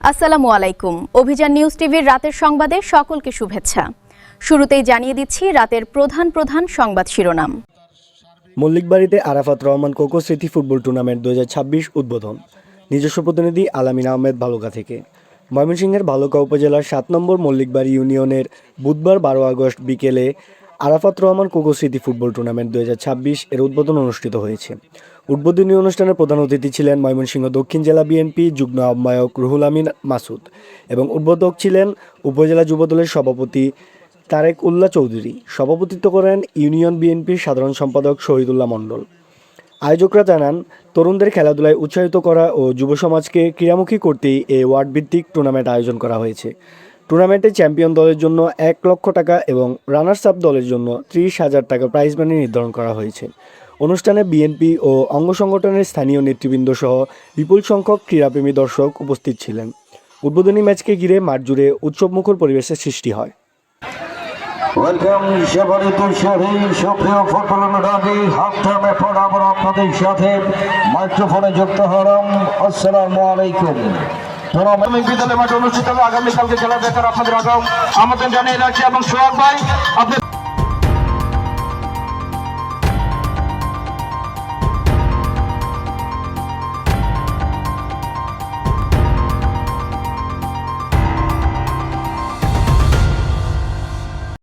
আসসালামু আলাইকুম। অভিযান নিউজ টিভির রাতের সংবাদে সকলকে শুভেচ্ছা। শুরুতেই জানিয়ে দিচ্ছি রাতের প্রধান প্রধান সংবাদ শিরোনাম। মল্লিকবাড়িতে আরাফাত রহমান কোকো স্মৃতি ফুটবল টুর্নামেন্ট 2026 উদ্বোধন। নিজস্ব প্রতিনিধি আলামিন আহমেদ ভালুকা থেকে। ময়মনসিংহের ভালুকা উপজেলার 7 নম্বর মল্লিকবাড়ি ইউনিয়নের বুধবার 12 আগস্ট বিকেলে আরাফাত রহমান কোকো স্মৃতি ফুটবল টুর্নামেন্ট 2026 এর উদ্বোধন অনুষ্ঠিত হয়েছে। উদ্বোধনী অনুষ্ঠানে প্রধান অতিথি ছিলেন ময়মনসিংহ দক্ষিণ জেলা বিএনপি যুগ্ম আহ্বায়ক রুহুল আমিন মাসুদ এবং উদ্বোধক ছিলেন উপজেলা যুবদলের সভাপতি তারেক উল্লাহ চৌধুরী। সভাপতিত্ব করেন ইউনিয়ন বিএনপির সাধারণ সম্পাদক শহীদুল্লাহ মণ্ডল। আয়োজকরা জানান, তরুণদের খেলাধুলায় উৎসাহিত করা ও যুব সমাজকে ক্রীড়ামুখী করতেই এই ওয়ার্ড-ভিত্তিক টুর্নামেন্ট আয়োজন করা হয়েছে। টুর্নামেন্টে চ্যাম্পিয়ন দলের জন্য 1 লক্ষ টাকা এবং রানার্স আপ দলের জন্য 30,000 টাকা প্রাইজ মানি নির্ধারণ করা হয়েছে। অনুষ্ঠানে বিএনপি ও অঙ্গ সংগঠনের স্থানীয় নেতৃবৃন্দ সহ বিপুল সংখ্যক ক্রীড়াপ্রেমী দর্শক উপস্থিত ছিলেন। উদ্বোধনী ম্যাচকে ঘিরে মাঠ জুড়ে উৎসবমুখর পরিবেশের সৃষ্টি হয়। ওয়েলকাম সেবারিত শহীদ সুপ্রিয় ফুটবল অনুরাগী হাফ টাইমে পর আবার আপনাদের সাথে মাইক্রোফোনে যুক্ত হলাম। আসসালামু আলাইকুম। প্রাথমিক বিদ্যালয় মাঠে অনুষ্ঠিত হবে আগামীকালকে খেলা দেখার আপনাদের আগাম আমন্ত্রণ জানিয়ে রাখছি এবং সোহাগ ভাই আপনি